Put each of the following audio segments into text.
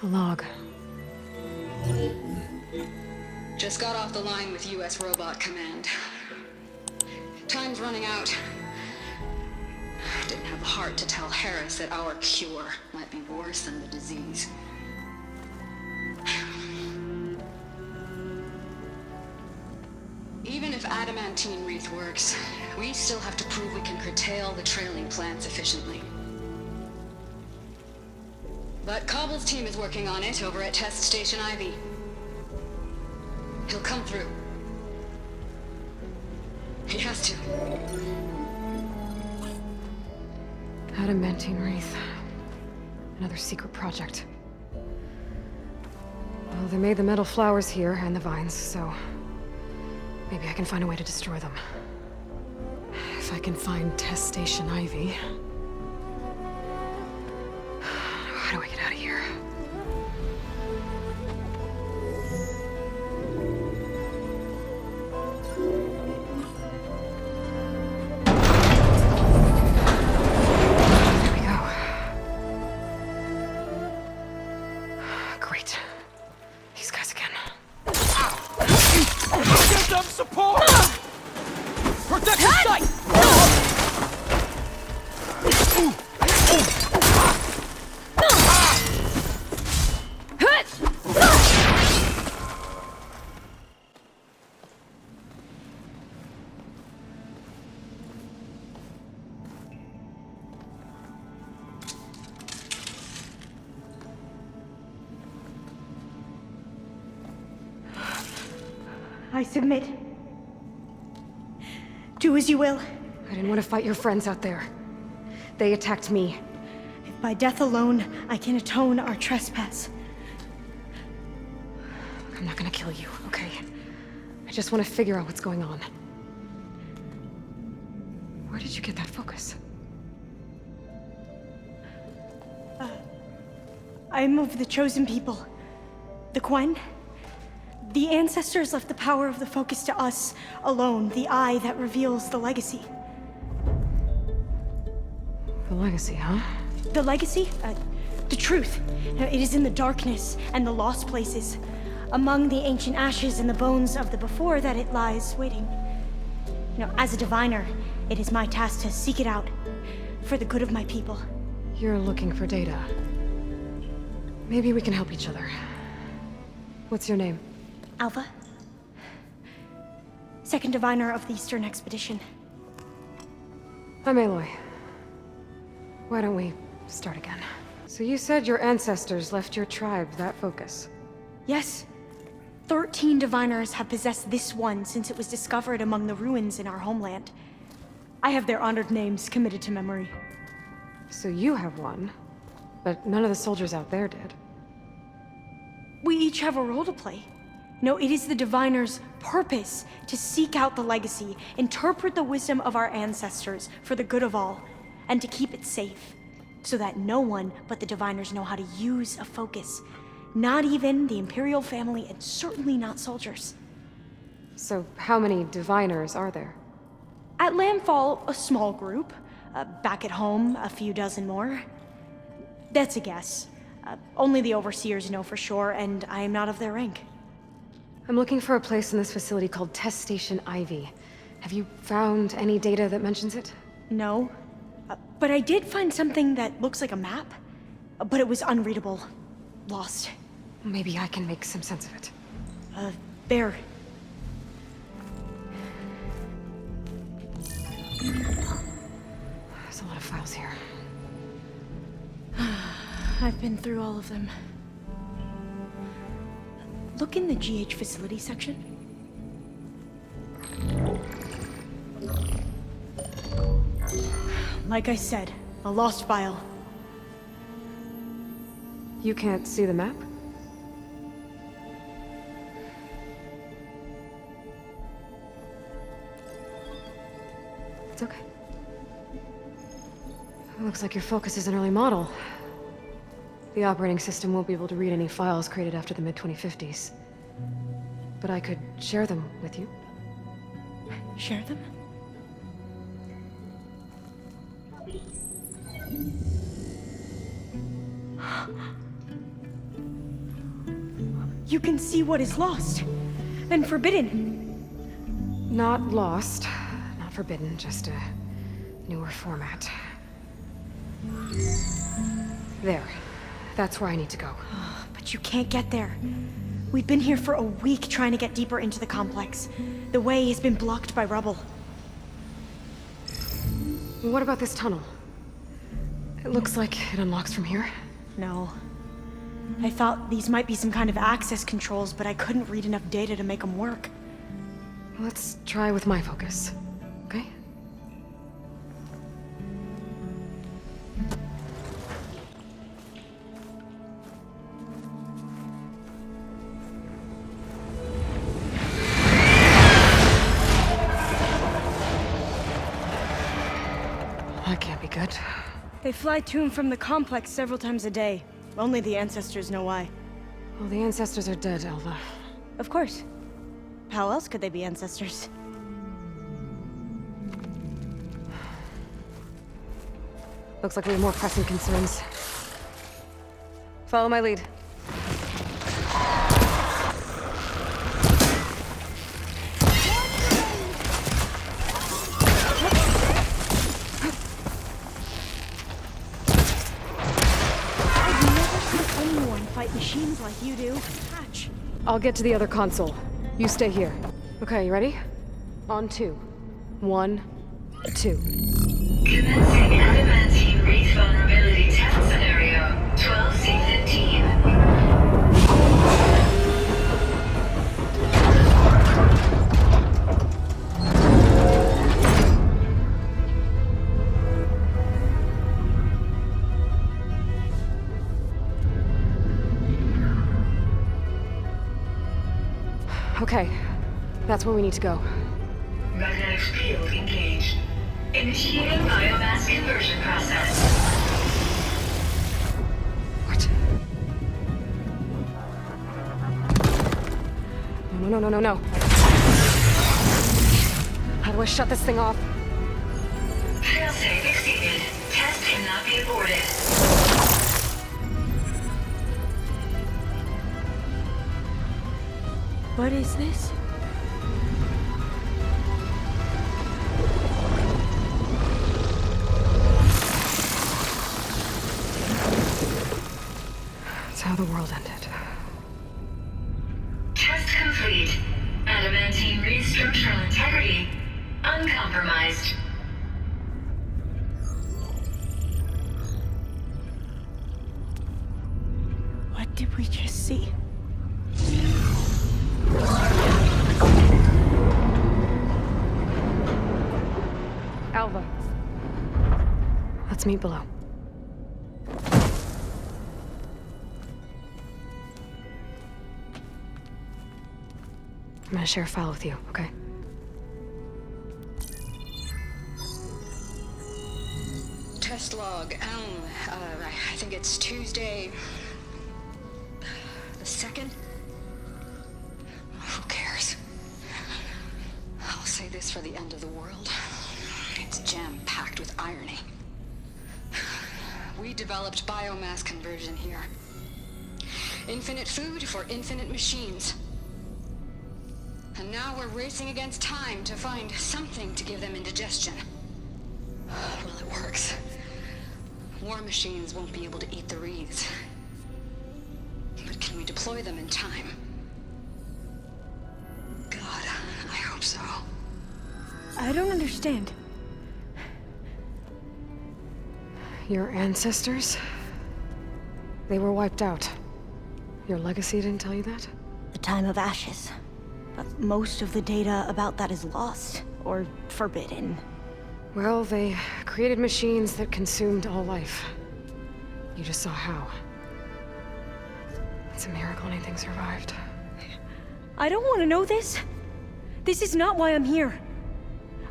A log. Just got off the line with US Robot Command. Time's running out. Didn't have the heart to tell Harris that our cure might be worse than the disease. Even if adamantine wreath works, we still have to prove we can curtail the trailing plants efficiently. But Cobble's team is working on it over at Test Station Ivy. He'll come through. He has to. Adamantine wreath. Another secret project. Well, they made the metal flowers here and the vines, so maybe I can find a way to destroy them. If I can find Test Station Ivy. How do I get out of here? There we go. Great. These guys again. Get them support! Protect the site! I submit. Do as you will. I didn't want to fight your friends out there. They attacked me. If by death alone I can atone our trespass. I'm not gonna kill you, okay? I just want to figure out what's going on. Where did you get that focus? I'm of the chosen people. The Quen. The ancestors left the power of the focus to us alone, the eye that reveals the legacy. The legacy, huh? The legacy? The truth. It is in the darkness and the lost places, among the ancient ashes and the bones of the before that it lies waiting. As a diviner, it is my task to seek it out for the good of my people. You're looking for data. Maybe we can help each other. What's your name? Alpha. Second diviner of the Eastern Expedition. I'm Aloy. Why don't we start again? So you said your ancestors left your tribe that focus? Yes. 13 diviners have possessed this one since it was discovered among the ruins in our homeland. I have their honored names committed to memory. So you have one, but none of the soldiers out there did. We each have a role to play. It is the diviner's purpose to seek out the legacy, interpret the wisdom of our ancestors for the good of all, and to keep it safe, so that no one but the diviners know how to use a focus. Not even the Imperial family, and certainly not soldiers. So how many diviners are there? At Landfall, a small group. Back at home, a few dozen more. That's a guess. Only the overseers know for sure, and I am not of their rank. I'm looking for a place in this facility called Test Station Ivy. Have you found any data that mentions it? No. But I did find something that looks like a map. But it was unreadable. Lost. Maybe I can make some sense of it. There. There's a lot of files here. I've been through all of them. Look in the GH facility section. Like I said, a lost file. You can't see the map? It's okay. It looks like your focus is an early model. The operating system won't be able to read any files created after the mid-2050s. But I could share them with you. Share them? You can see what is lost and forbidden. Not lost, not forbidden, just a newer format. There. That's where I need to go. But you can't get there. We've been here for a week trying to get deeper into the complex. The way has been blocked by rubble. What about this tunnel? It looks like it unlocks from here. No. I thought these might be some kind of access controls, but I couldn't read enough data to make them work. Let's try with my focus, okay? That can't be good. They fly to and from the complex several times a day. Only the ancestors know why. Well, the ancestors are dead, Alva. Of course. How else could they be ancestors? Looks like we have more pressing concerns. Follow my lead. Machines like you do. Hatch. I'll get to the other console. You stay here. Okay, you ready? On 2. 1, 2. Commencing adamantine wreath vulnerability test scenario 12C15. Okay, that's where we need to go. Magnetic field engaged. Initiating biomass conversion process. What? No. How do I shut this thing off? Failsafe exceeded. Test cannot be aborted. What is this? It's how the world ended. Test complete. Adamantine wreath structural integrity uncompromised. What did we just see? Alva. Let's meet below. I'm gonna share a file with you, okay? Test log, I think it's Tuesday... the 2nd? Who cares? I'll say this for the end of the world. It's jam-packed with irony. We developed biomass conversion here. Infinite food for infinite machines. And now we're racing against time to find something to give them indigestion. Well, it works. War machines won't be able to eat the wreaths. But can we deploy them in time? God, I hope so. I don't understand. Your ancestors? They were wiped out. Your legacy didn't tell you that? The time of ashes. But most of the data about that is lost, or forbidden. Well, they created machines that consumed all life. You just saw how. It's a miracle anything survived. I don't want to know this. This is not why I'm here.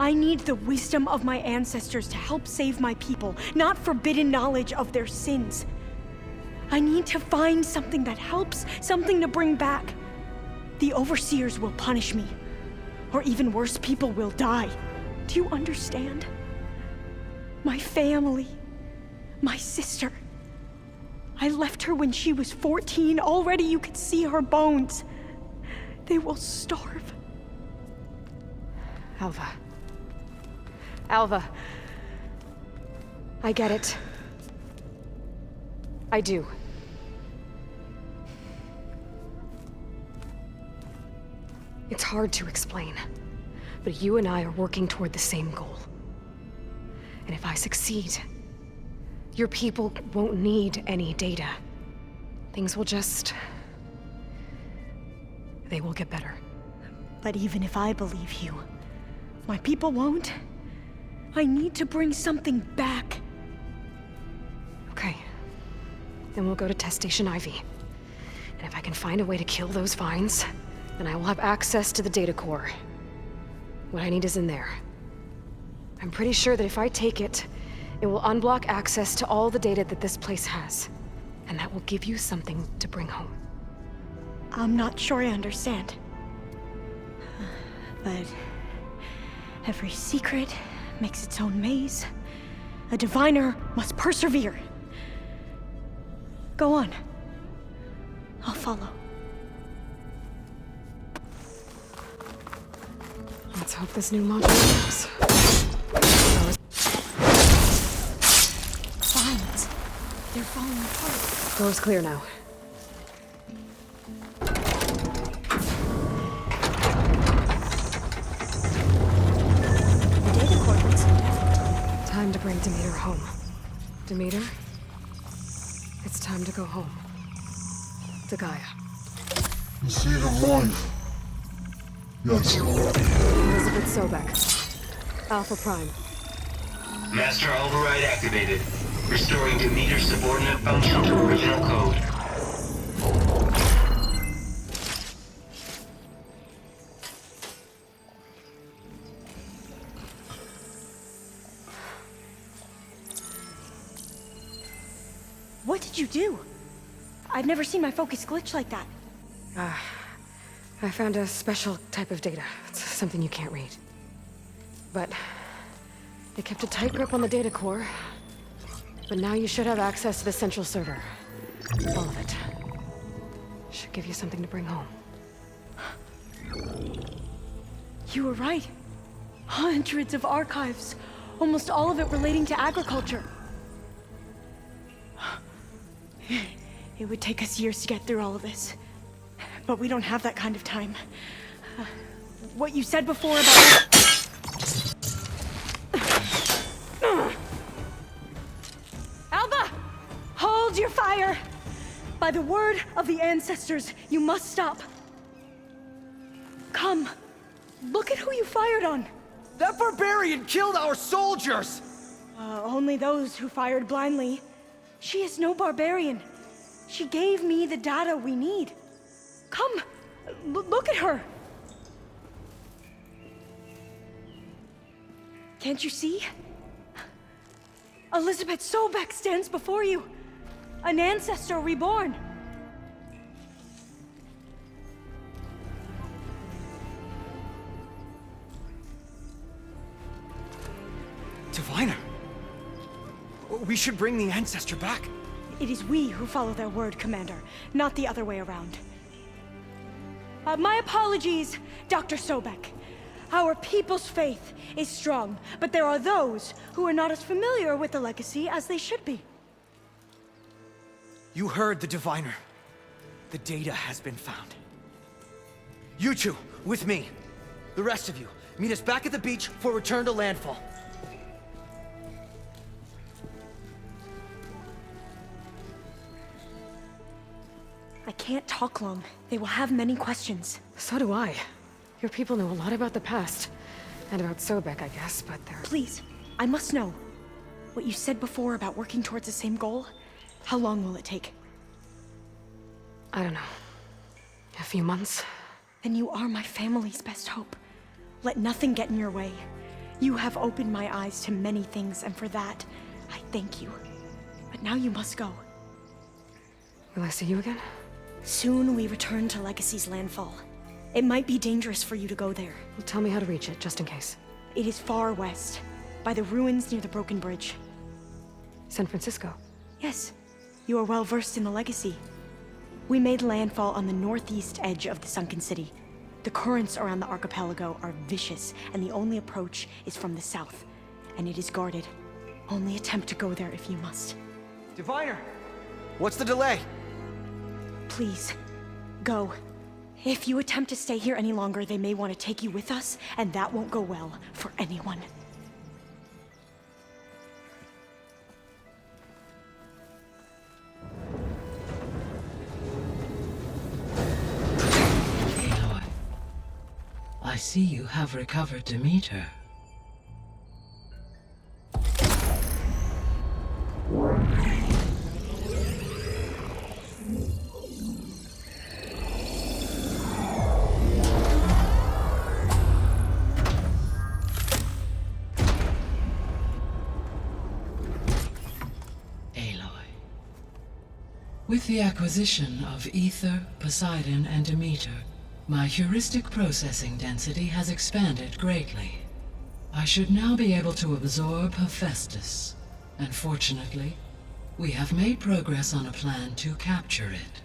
I need the wisdom of my ancestors to help save my people, not forbidden knowledge of their sins. I need to find something that helps, something to bring back. The overseers will punish me. Or even worse, people will die. Do you understand? My family, my sister. I left her when she was 14. Already you could see her bones. They will starve. Alva. Alva. I get it. I do. It's hard to explain, but you and I are working toward the same goal. And if I succeed, your people won't need any data. Things will just... they will get better. But even if I believe you, my people won't. I need to bring something back. Okay. Then we'll go to Test Station Ivy. And if I can find a way to kill those vines, then I will have access to the data core. What I need is in there. I'm pretty sure that if I take it, it will unblock access to all the data that this place has. And that will give you something to bring home. I'm not sure I understand. But every secret makes its own maze. A diviner must persevere. Go on. I'll follow. Let's hope this new module works. Vines. They're falling apart. Door's clear now. The data cord looks intact. Time to bring Demeter home. Demeter? It's time to go home. To Gaia. The seed of life. Yes. Elizabeth Sobek. Alpha Prime. Master override activated. Restoring Demeter's subordinate function to original code. What did you do? I've never seen my focus glitch like that. I found a special type of data. It's something you can't read. But it kept a tight grip on the data core. But now you should have access to the central server. All of it. Should give you something to bring home. You were right. Hundreds of archives. Almost all of it relating to agriculture. It would take us years to get through all of this. But we don't have that kind of time. What you said before about... Alva! Hold your fire! By the word of the ancestors, you must stop. Come. Look at who you fired on. That barbarian killed our soldiers! Only those who fired blindly. She is no barbarian. She gave me the data we need. Come, look at her. Can't you see? Elizabeth Sobek stands before you. An ancestor reborn. Diviner. We should bring the ancestor back. It is we who follow their word, Commander, not the other way around. My apologies, Dr. Sobek. Our people's faith is strong, but there are those who are not as familiar with the legacy as they should be. You heard the diviner. The data has been found. You two, with me. The rest of you, meet us back at the beach for return to landfall. I can't talk long. They will have many questions. So do I. Your people know a lot about the past. And about Sobek, I guess, but they're... Please, I must know. What you said before about working towards the same goal, how long will it take? I don't know. A few months? Then you are my family's best hope. Let nothing get in your way. You have opened my eyes to many things, and for that, I thank you. But now you must go. Will I see you again? Soon we return to Legacy's landfall. It might be dangerous for you to go there. Well, tell me how to reach it, just in case. It is far west, by the ruins near the broken bridge. San Francisco? Yes, You are well versed in the legacy. We made landfall on the northeast edge of the sunken city. The currents around the archipelago are vicious, and the only approach is from the south. And it is guarded. Only attempt to go there if you must. Diviner! What's the delay? Please, go. If you attempt to stay here any longer, they may want to take you with us, and that won't go well for anyone. Aloy, I see you have recovered Demeter. With the acquisition of Ether, Poseidon, and Demeter, my heuristic processing density has expanded greatly. I should now be able to absorb Hephaestus, and fortunately, we have made progress on a plan to capture it.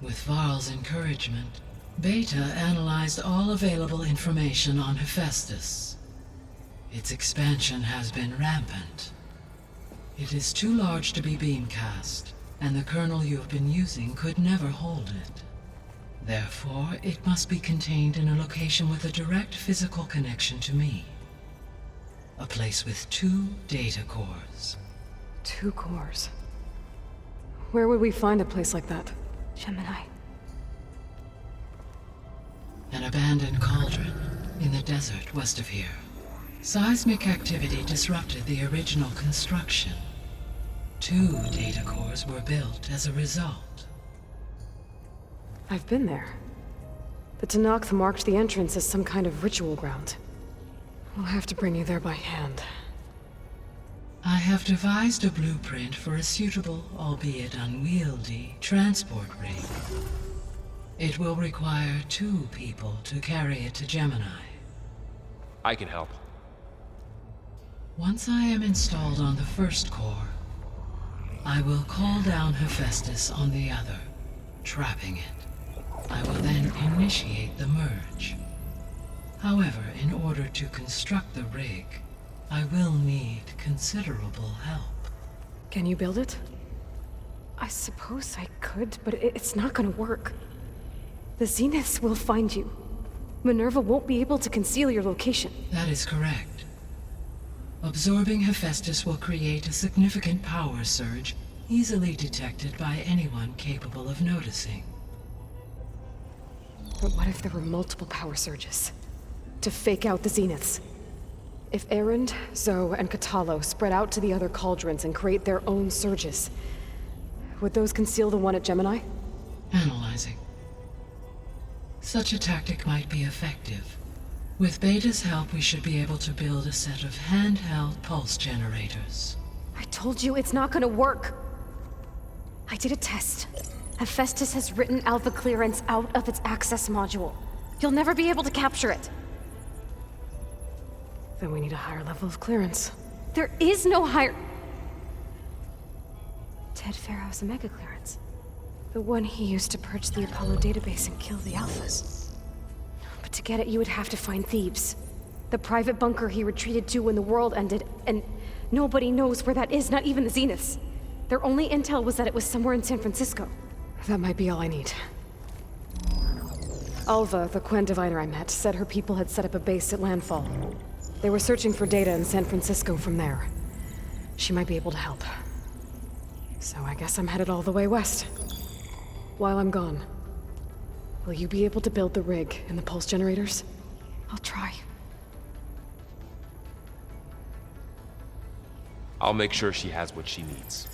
With Varl's encouragement, Beta analyzed all available information on Hephaestus. Its expansion has been rampant. It is too large to be beamcast, and the kernel you have been using could never hold it. Therefore, it must be contained in a location with a direct physical connection to me. A place with 2 data cores. 2 cores. Where would we find a place like that? Gemini. An abandoned cauldron in the desert west of here. Seismic activity disrupted the original construction. 2 data cores were built as a result. I've been there. The Tanakh marked the entrance as some kind of ritual ground. We'll have to bring you there by hand. I have devised a blueprint for a suitable, albeit unwieldy, transport rig. It will require 2 people to carry it to Gemini. I can help. Once I am installed on the first core, I will call down Hephaestus on the other, trapping it. I will then initiate the merge. However, in order to construct the rig, I will need considerable help. Can you build it? I suppose I could, but it's not gonna work. The Zeniths will find you. Minerva won't be able to conceal your location. That is correct. Absorbing Hephaestus will create a significant power surge, easily detected by anyone capable of noticing. But what if there were multiple power surges? To fake out the Zeniths? If Erend, Zoe, and Katalo spread out to the other cauldrons and create their own surges, would those conceal the one at Gemini? Analyzing. Such a tactic might be effective. With Beta's help, we should be able to build a set of handheld pulse generators. I told you it's not gonna work. I did a test. Hephaestus has written Alpha clearance out of its access module. You'll never be able to capture it. Then we need a higher level of clearance. There is no higher... Ted Farrow's Omega clearance. The one he used to purge the Apollo database and kill the Alphas. But to get it, you would have to find Thebes. The private bunker he retreated to when the world ended, and nobody knows where that is, not even the Zeniths. Their only intel was that it was somewhere in San Francisco. That might be all I need. Alva, the Quen diviner I met, said her people had set up a base at landfall. They were searching for data in San Francisco from there. She might be able to help. So I guess I'm headed all the way west. While I'm gone, will you be able to build the rig and the pulse generators? I'll try. I'll make sure she has what she needs.